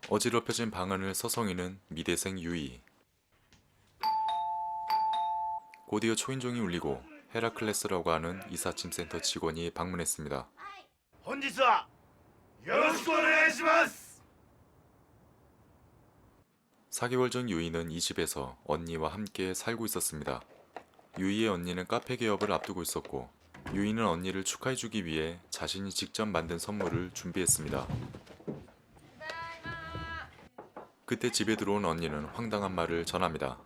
어지럽혀진 방안을 서성이는 미대생 유이. 곧이어 초인종이 울리고 헤라클레스라고 하는 이삿짐센터 직원이 방문했습니다. 本日はよろしくお願いします。 4개월 전 유이는 이 집에서 언니와 함께 살고 있었습니다. 유이의 언니는 카페 개업을 앞두고 있었고 유이는 언니를 축하해주기 위해 자신이 직접 만든 선물을 준비했습니다. 그때 집에 들어온 언니는 황당한 말을 전합니다.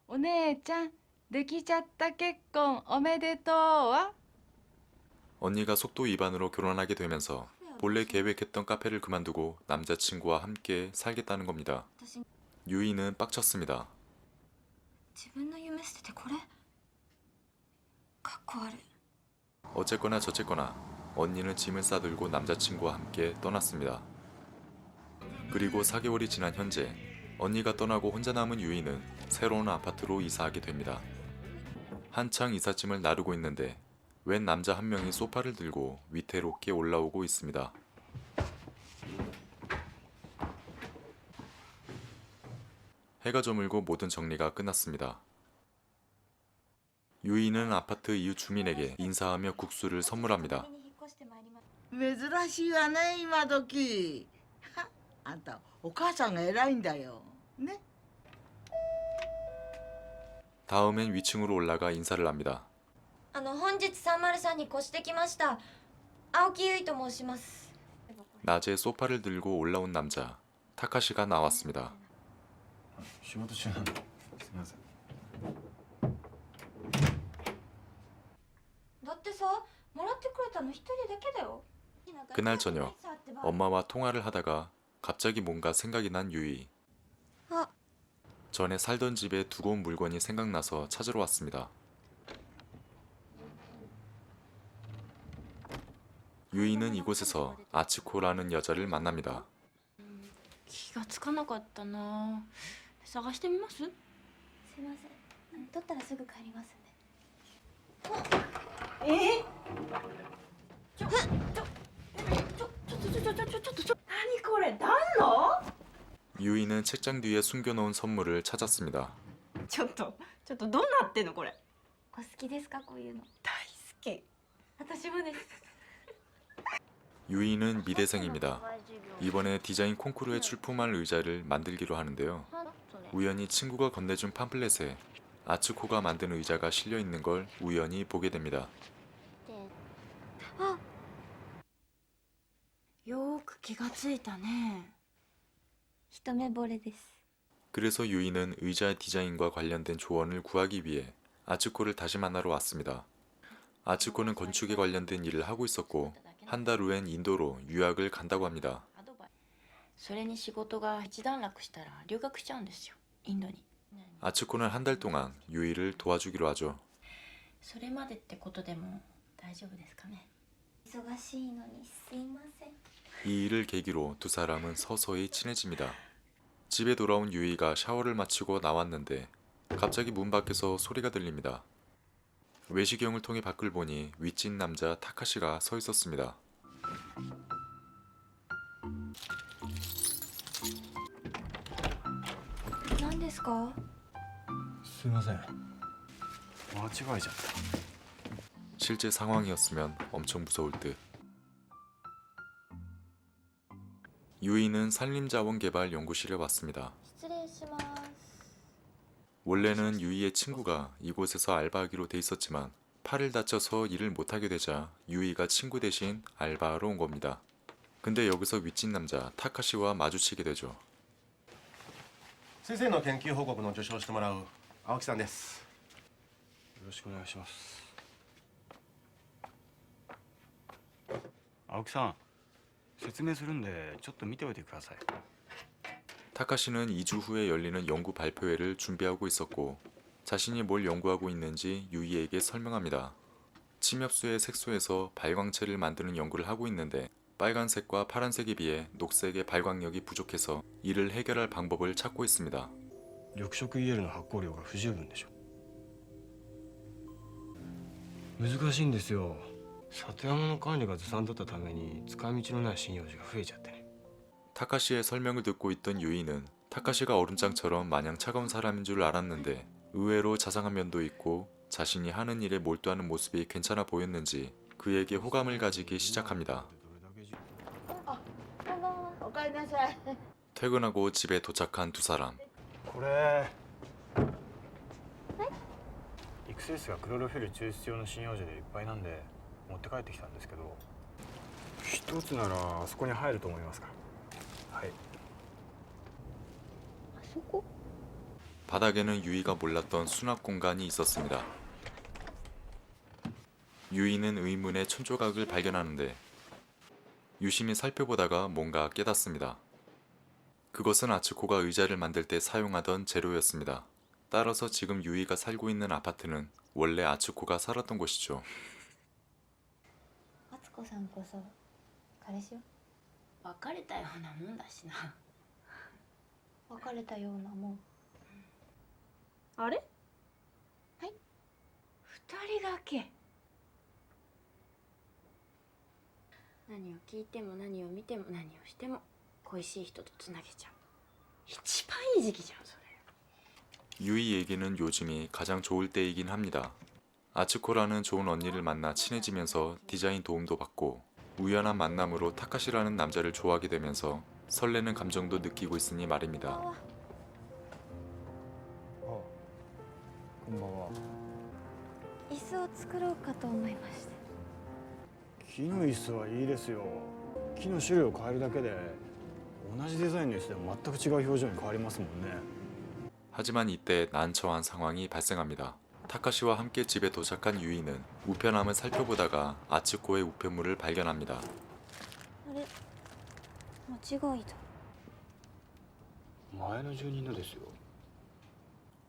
お姉ちゃん、できちゃった結婚おめでとうは? 언니가 속도 위반으로 결혼하게 되면서 본래 계획했던 카페를 그만두고 남자친구와 함께 살겠다는 겁니다. 유이는 빡쳤습니다. 自分の夢捨ててこれかっこ悪い 어쨌거나 저쨌거나 언니는 짐을 싸들고 남자친구와 함께 떠났습니다. 그리고 4개월이 지난 현재 언니가 떠나고 혼자 남은 유이는 새로운 아파트로 이사하게 됩니다. 한창 이삿짐을 나르고 있는데 웬 남자 한 명이 소파를 들고 위태롭게 올라오고 있습니다. 해가 저물고 모든 정리가 끝났습니다. 유이는 아파트 이웃 주민에게 인사하며 국수를 선물합니다. 珍しいわね今時あんたお母さんが偉いんだよね 다음엔 위층으로 올라가 인사를 합니다. 本日303に越してきました青木優衣と申します 낮에 소파를 들고 올라온 남자 타카시가 나왔습니다. 仕事中なんで。すみません。だってさもらってくれたの一人だけだよ 그날 저녁 엄마와 통화를 하다가 갑자기 뭔가 생각이 난 유이. 아. 전에 살던 집에 두고 온 물건이 생각나서 찾으러 왔습니다. 유이는 이곳에서 아츠코라는 여자를 만납니다. 気がつかなかったな。探してみます？すいません取ったらすぐ帰りますんで何これ暖炉? 유이는 책장 뒤에 숨겨놓은 선물을 찾았습니다. ちょっとどうなってんのこれ? お好きですかこういうの大好き私もです 유이는 미대생입니다. 이번에 디자인 콩쿠르에 출품할 의자를 만들기로 하는데요. 우연히 친구가 건네준 팜플렛에 아츠코가 만든 의자가 실려있는 걸 우연히 보게 됩니다. よーく気がついたね。一目惚れです 그래서 유이는 의자 디자인과 관련된 조언을 구하기 위해 아츠코를 다시 만나러 왔습니다. 아츠코는 건축에 관련된 일을 하고 있었고 한 달 후엔 인도로 유학을 간다고 합니다. それに仕事が一段落したら留学しちゃうんですよ。インドに。 아츠코는 한 달 동안 유이를 도와주기로 하죠. それまでってことでも大丈夫ですかね。忙しいのにすいません 이 일을 계기로 두 사람은 서서히 친해집니다. 집에 돌아온 유이가 샤워를 마치고 나왔는데 갑자기 문 밖에서 소리가 들립니다. 외시경을 통해 밖을 보니 윗집 남자 타카시가 서 있었습니다. 何ですかすみません。間違えちゃった。 실제 상황이었으면 엄청 무서울 듯. 유이는 산림자원개발연구실에 왔습니다. 失礼します 원래는 유이의 친구가 이곳에서 알바하기로 돼 있었지만 팔을 다쳐서 일을 못하게 되자 유이가 친구 대신 알바하러 온 겁니다. 근데 여기서 윗집 남자 타카시와 마주치게 되죠. 先生の研究報告の助手をしてもらう青木さんです。よろしくお願いします。青木さん、説明するんでちょっと見ておいてください。 타카시는 2주 후에 열리는 연구 발표회를 준비하고 있었고 자신이 뭘 연구하고 있는지 유이에게 설명합니다. 침엽수의 색소에서 발광체를 만드는 연구를 하고 있는데 빨간색과 파란색에 비해 녹색의 발광력이 부족해서 이를 해결할 방법을 찾고 있습니다. 緑色 EL の発光量が不十分でしょ。難しいんですよ。里山の管理がずさんだったために使い道のない針葉樹が増えちゃってね。 타카시의 설명을 듣고 있던 유이는 타카시가 얼음장처럼 마냥 차가운 사람인 줄 알았는데 의외로 자상한 면도 있고 자신이 하는 일에 몰두하는 모습이 괜찮아 보였는지 그에게 호감을 가지기 시작합니다. おかえりなさい。 퇴근하고 집에 도착한 두 사람. これ育成室がクロロフィル抽出用の針葉樹でいっぱいなんで持って帰ってきたんですけど、一つならあそこに入ると思いますから。はい。 바닥에는 유이가 몰랐던 수납 공간이 있었습니다. 유이는 의문의 천조각을 발견하는데 유심히 살펴보다가 뭔가 깨닫습니다. 그것은 아츠코가 의자를 만들 때 사용하던 재료였습니다. 따라서 지금 유이가 살고 있는 아파트는 원래 아츠코가 살았던 곳이죠. 敦子さんこそ彼氏は別れたようなもんだしな。別れたようなもん。あれはい二人だけ何を聞いても何を見ても何をしても恋しい人とつなげちゃう。一番いい時期じゃんそれ。 유이 얘기는 요즘이 가장 좋을 때이긴 합니다. 아츠코라는 좋은 언니를 만나 친해지면서 디자인 도움도 받고 우연한 만남으로 타카시라는 남자를 좋아하게 되면서 설레는 감정도 느끼고 있으니 말입니다. あ、こんばんは。椅子を作ろうかと思いまして。木の椅子はいいですよ。木の種類を変えるだけで同じデザインの椅子でも全く違う表情に変わりますもんね。 하지만 이때 난처한 상황이 발생합니다. 타카시와 함께 집에 도착한 유이는 우편함을 살펴보다가 아츠코의 우편물을 발견합니다. あれ間違いだ。前の住人のですよ。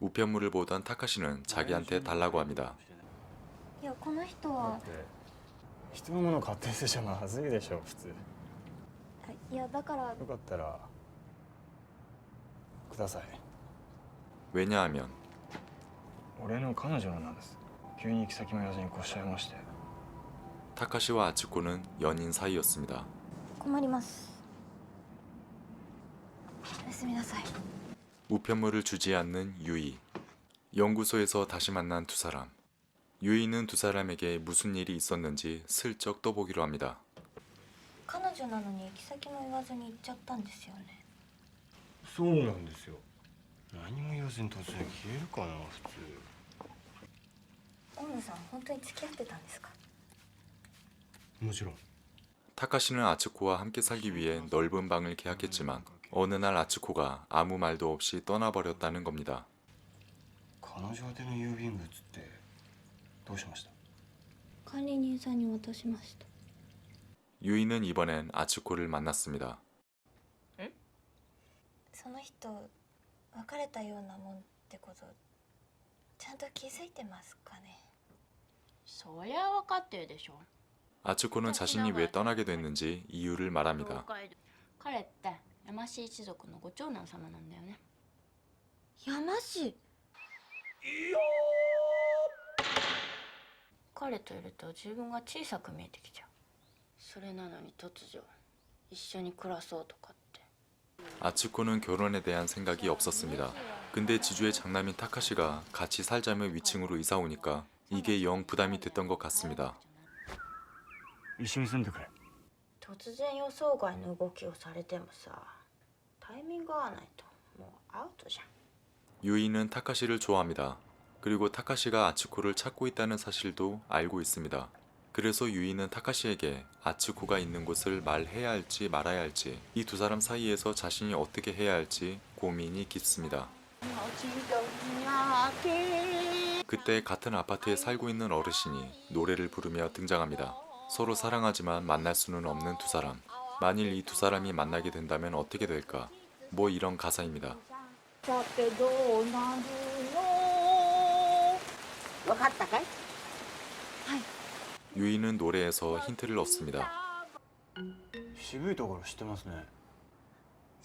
우편물을 보던 타카시는 자기한테 달라고 합니다. いやこの人は。人のものを勝手に捨てちゃまずいでしょ普通。いやだから。よかったらください。 왜냐하면 俺の彼女なんです。急に行き先も言わずにこうしちゃいまして。 타카시와 아츠코는 연인 사이였습니다. 困ります。おやすみなさい。 우편물을 주지 않는 유이. 연구소에서 다시 만난 두 사람. 유이는 두 사람에게 무슨 일이 있었는지 슬쩍 떠보기로 합니다. 彼女なのに行き先も言わずに行っちゃったんですよね。そうなんですよ。何も言わずに突然消えるかな普通。大野さん本当に付き合ってたんですか。もちろん。 타카시는 아츠코와 함께 살기 위해 넓은 방을 계약했지만 어느 날 아츠코가 아무 말도 없이 떠나버렸다는 겁니다. 彼女宛ての郵便物ってどうしました？管理人さんに渡しました。 유이는 이번엔 아츠코를 만났습니다. その人別れたようなもんってことちゃんと気づいてますかね。そりゃ分かってるでしょ。 아츠코는 자신이 왜 떠나게 됐는지 이유를 말합니다. 彼って山氏一族のご長男様なんだよね。山氏。彼といると自分が小さく見えてきちゃう。それなのに突如一緒に暮らそうとかって。 아츠코는 결혼에 대한 생각이 없었습니다. 근데 지주의 장남인 타카시가 같이 살자며 위층으로 이사 오니까 이게 영 부담이 됐던 것 같습니다. 一緒に住んでくれ。突然予想外の動きをされてもさ、タイミング合わないともうアウトじゃん。 유이는 타카시를 좋아합니다. 그리고 타카시가 아츠코를 찾고 있다는 사실도 알고 있습니다. 그래서 유이는 타카시에게 아츠코가 있는 곳을 말해야 할지 말아야 할지 이 두 사람 사이에서 자신이 어떻게 해야 할지 고민이 깊습니다. 그때 같은 아파트에 살고 있는 어르신이 노래를 부르며 등장합니다. 서로 사랑하지만 만날 수는 없는 두 사람. 만일 이 두 사람이 만나게 된다면 어떻게 될까? 뭐 이런 가사입니다. さてどうなるの。わかったかい。 유이는 노래에서 힌트를 얻습니다. 渋いところ知ってますね。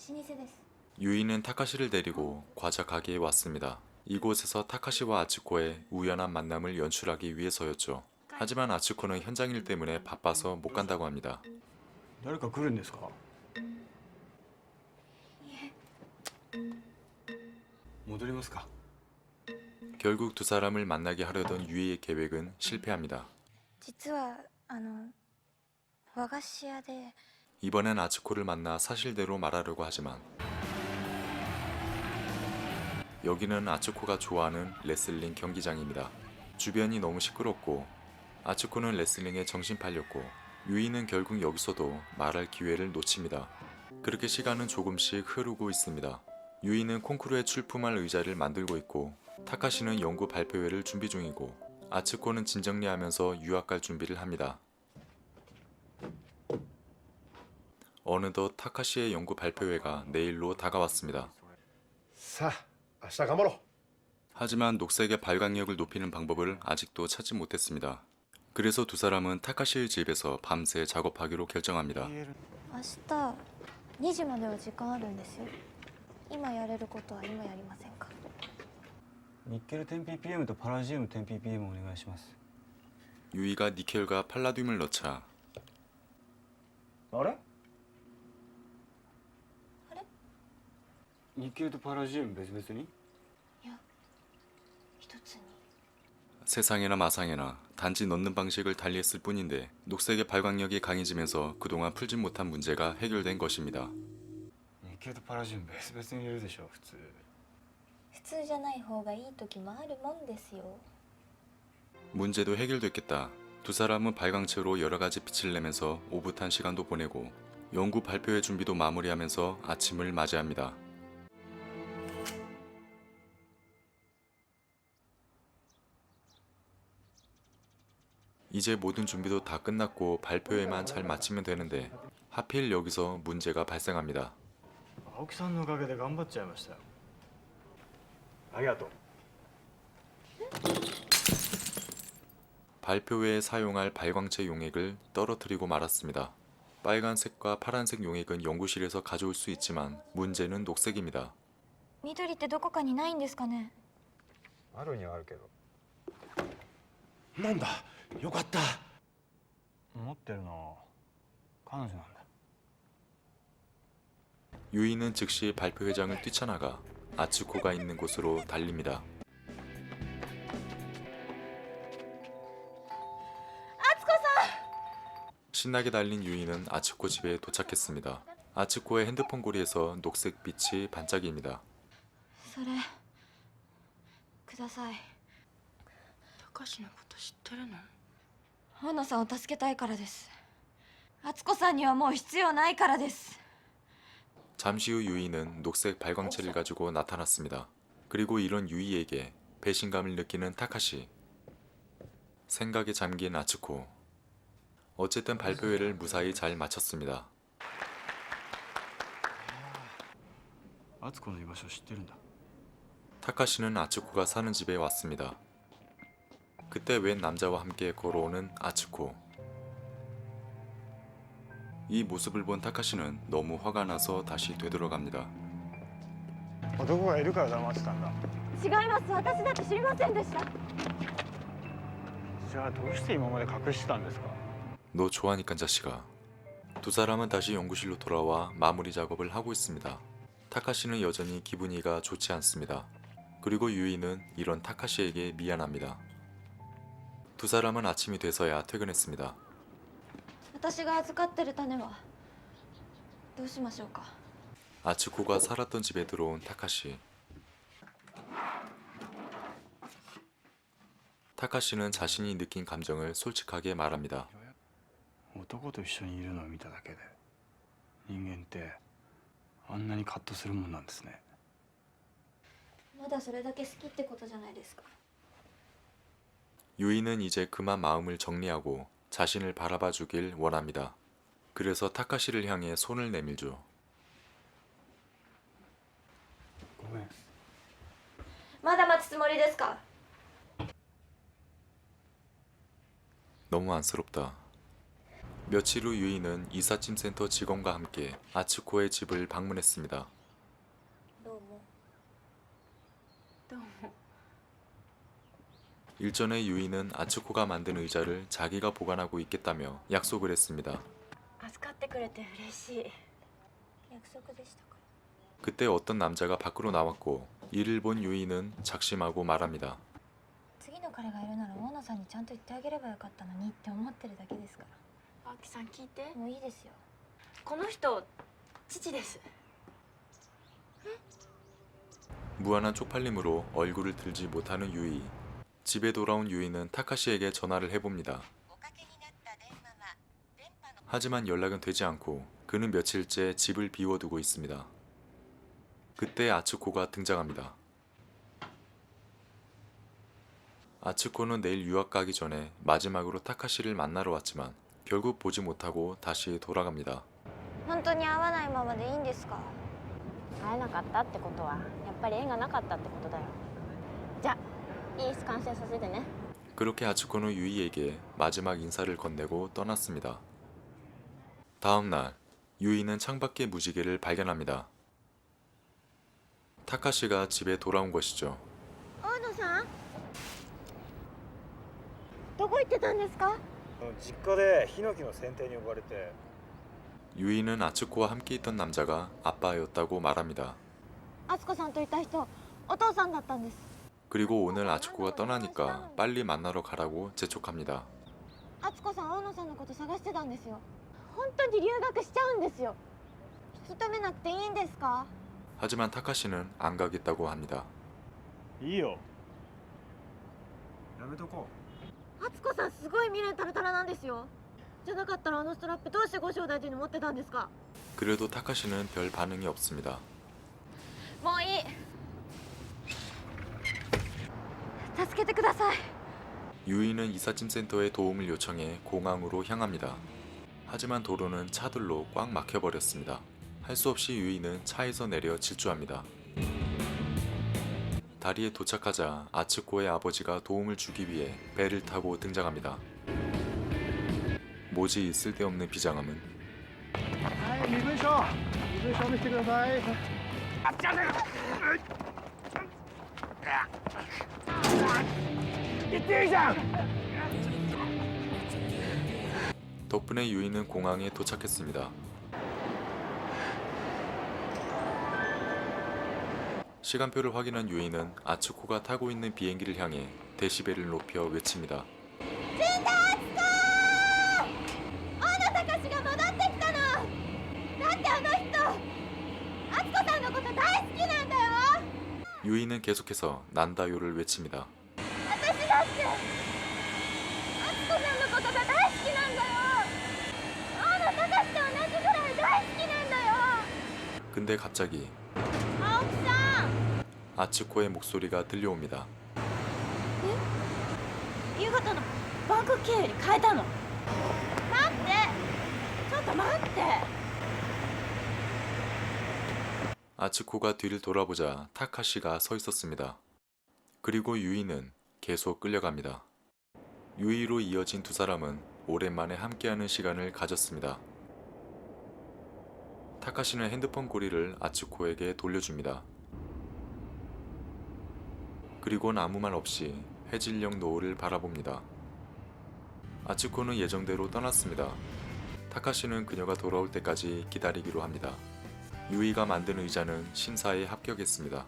老舗です。 유이는 타카시를 데리고 과자 가게에 왔습니다. 이곳에서 타카시와 아츠코의 우연한 만남을 연출하기 위해서였죠. 하지만 아츠코는 현장일 때문에 바빠서 못 간다고 합니다. 誰か来るんですか？戻りますか。 결국 두 사람을 만나게 하려던 유이의 계획은 실패합니다. 実は和菓子屋で 이번엔 아츠코를 만나 사실대로 말하려고 하지만 여기는 아츠코가 좋아하는 레슬링 경기장입니다. 주변이 너무 시끄럽고 아츠코는 레슬링에 정신 팔렸고 유이는 결국 여기서도 말할 기회를 놓칩니다. 그렇게 시간은 조금씩 흐르고 있습니다. 유이는 콩쿠르에 출품할 의자를 만들고 있고 타카시는 연구 발표회를 준비 중이고 아츠코는 짐 정리하면서 유학 갈 준비를 합니다. 어느덧 타카시의 연구 발표회가 내일로 다가왔습니다. さあ明日頑張ろう。 하지만 녹색의 발광력을 높이는 방법을 아직도 찾지 못했습니다. 그래서 두 사람은 타카시의 집에서 밤새 작업하기로 결정합니다. 明日2時までは時間あるんですよ。今やれることは今やりませんか。ニッケル 10ppm とパラジウム 10ppm お願いします。 유이가 니켈과 팔라듐을 넣자 あれあれニッケルとパラジウム別々に。いや一つに。 세상에나 마상에나 단지 넣는 방식을 달리했을 뿐인데 녹색의 발광력이 강해지면서 그동안 풀지 못한 문제가 해결된 것입니다. ニッケルとパラジウム別々に入れるでしょ普通。普通じゃない方がいい時もあるもんですよ。 문제도 해결됐겠다. 두 사람은 발광체로 여러 가지 빛을 내면서 오붓한 시간도 보내고 연구 발표회 준비도 마무리하면서 아침을 맞이합니다. 이제 모든 준비도 다 끝났고 발표회만 잘 마치면 되는데 하필 여기서 문제가 발생합니다. 青木さんのおかげで頑張っちゃいましたよ。ありがとう。 발표회에 사용할 발광체 용액을 떨어뜨리고 말았습니다. 빨간색과 파란색 용액은 연구실에서 가져올 수 있지만 문제는 녹색입니다. 緑ってどこかにないんですかね。あるにはあるけど。なんだよかった。持ってるの彼女なんだ。 유이는 즉시 발표회장을 뛰쳐나가 아츠코가 있는 곳으로 달립니다. 신나게 달린 유이는 아츠코 집에 도착했습니다. 아츠코의 핸드폰 고리에서 녹색 빛이 반짝입니다. それください。高橋のこと知ってるの？大野さんを助けたいからです。敦子さんにはもう必要ないからです。 잠시 후 유이는 녹색 발광체를 가지고 나타났습니다. 그리고 이런 유이에게 배신감을 느끼는 타카시. 생각에 잠긴 아츠코. 어쨌든 발표회를 무사히 잘 마쳤습니다. 敦子の居場所知ってるんだ。 타카시는 아츠코가 사는 집에 왔습니다. 그때 웬 남자와 함께 걸어오는 아츠코. 이 모습을 본 타카시는 너무 화가 나서 다시 되돌아갑니다. 男がいるから黙ってたんだ。違います。私だって知りませんでした。じゃあどうして今まで隠してたんですか。 너 좋아하니까 자식아. 두 사람은 다시 연구실로 돌아와 마무리 작업을 하고 있습니다. 타카시는 여전히 기분이가 좋지 않습니다. 그리고 유이는 이런 타카시에게 미안합니다. 두 사람은 아침이 돼서야 퇴근했습니다. 私が預かってる種はどうしましょうか。 아츠코가 살았던 집에 들어온 타카시. 타카시는 자신이 느낀 감정을 솔직하게 말합니다. 男と一緒にいるのを見ただけで人間ってあんなにカッとするもんなんですね。まだそれだけ好きってことじゃないですか。 유이는 이제 그만 마음을 정리하고 자신을 바라봐 주길 원합니다. 그래서 타카시를 향해 손을 내밀죠. ごめん。まだ待つつもりですか。 너무 안쓰럽다. 며칠 후 유이는 이삿짐센터 직원과 함께 아츠코의 집을 방문했습니다. どうも。どうも。 일전에 유이는 아츠코가 만든 의자를 자기가 보관하고 있겠다며 약속을 했습니다. 預かってくれて嬉しい。約束でしたか。 그때 어떤 남자가 밖으로 나왔고 이를 본 유이는 작심하고 말합니다. 次の彼がいるなら大野さんにちゃんと言ってあげればよかったのにって思ってるだけですかあきさん聞いて、らもういいですよこの人父です。 무한한 쪽팔림으로 얼굴을 들지 못하는 유이. 집에 돌아온 유이는 타카시에게 전화를 해봅니다. 하지만 연락은 되지 않고 그는 며칠째 집을 비워두고 있습니다. 그때 아츠코가 등장합니다. 아츠코는 내일 유학 가기 전에 마지막으로 타카시를 만나러 왔지만 결국 보지 못하고 다시 돌아갑니다. 本当に会わないままでいいんですか会えなかったってことはやっぱり縁がなかったってことだよ。じゃあいい完成させてね。 그렇게 아츠코는 유이에게 마지막 인사를 건네고 떠났습니다. 다음 날 유이는 창밖에 무지개를 발견합니다. 타카시가 집에 돌아온 것이죠. 大野さんどこ行ってたんですか？実家でヒノキの剪定に呼ばれて 유이는 아츠코와 함께 있던 남자가 아빠였다고 말합니다. 敦子さんといた人お父さんだったんです。 그리고 오늘 아츠코가 떠나니까 빨리 만나러 가라고 재촉합니다. 敦子さん大野さんのこと探してたんですよ。本当に留学しちゃうんですよ。引き止めなくていいんですか？ 하지만 타카시는 안 가겠다고 합니다. いいよやめとこ敦子さんすごい未練タラタラなんですよ。じゃなかったらあのストラップどうしてご正大寺に持ってたんですか？ 그래도 타카시는 별 반응이 없습니다. もういい。助けてください。 유이는 이삿짐 센터에 도움을 요청해 공항으로 향합니다. 하지만 도로는 차들로 꽉 막혀버렸습니다. 할 수 없이 유이는 차에서 내려 질주합니다. 다리에 도착하자 아츠코의 아버지가 도움을 주기 위해 배를 타고 등장합니다. 모지 쓸데없는 비장함은 はい身分証見せてください。 덕분에 유이는 공항에 도착했습니다. 시간표를 확인한 유이는 아츠코가 타고 있는 비행기를 향해 데시벨을 높여 외칩니다. 大野隆が戻ってきたの。だってあの人敦子さんのこと大好きなんだよ。 유이는 계속해서 난다요를 외칩니다. 私だって敦子さんのことが大好きなんだよ。大野隆と同じぐらい大好きなんだよ。 근데 갑자기 青木さん 아츠코의 목소리가 들려옵니다. 夕方のバンク経由に変えたの。待ってちょっと待って。 아츠코가 뒤를 돌아보자 타카시가 서 있었습니다. 그리고 유이는 계속 끌려갑니다. 유이로 이어진 두 사람은 오랜만에 함께하는 시간을 가졌습니다. 타카시는 핸드폰 고리를 아츠코에게 돌려줍니다. 그리곤 아무 말 없이 해질녘 노을을 바라봅니다. 아츠코는 예정대로 떠났습니다. 타카시는 그녀가 돌아올 때까지 기다리기로 합니다. 유이가 만든 의자는 심사에 합격했습니다.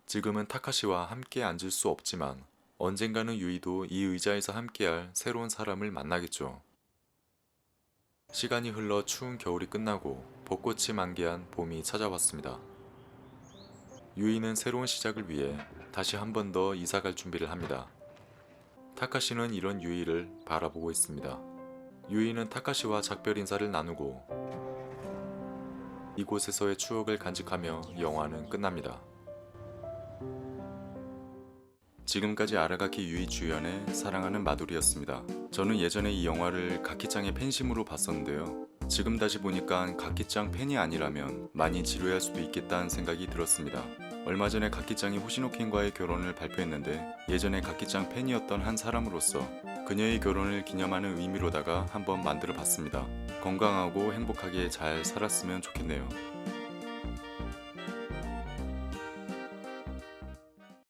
지금은 타카시와 함께 앉을 수 없지만 언젠가는 유이도 이 의자에서 함께할 새로운 사람을 만나겠죠. 시간이 흘러 추운 겨울이 끝나고 벚꽃이 만개한 봄이 찾아왔습니다. 유이는 새로운 시작을 위해 다시 한 번 더 이사갈 준비를 합니다. 타카시는 이런 유이를 바라보고 있습니다. 유이는 타카시와 작별 인사를 나누고 이곳에서의 추억을 간직하며 영화는 끝납니다. 지금까지 아라가키 유이 주연의 사랑하는 마돌이었습니다. 저는 예전에 이 영화를 가키짱의 팬심으로 봤었는데요. 지금 다시 보니까 가키짱 팬이 아니라면 많이 지루할 수도 있겠다는 생각이 들었습니다. 얼마 전에 가키짱이 호시노켄과의 결혼을 발표했는데 예전에 가키짱 팬이었던 한 사람으로서 그녀의 결혼을 기념하는 의미로다가 한번 만들어 봤습니다. 건강하고 행복하게 잘 살았으면 좋겠네요.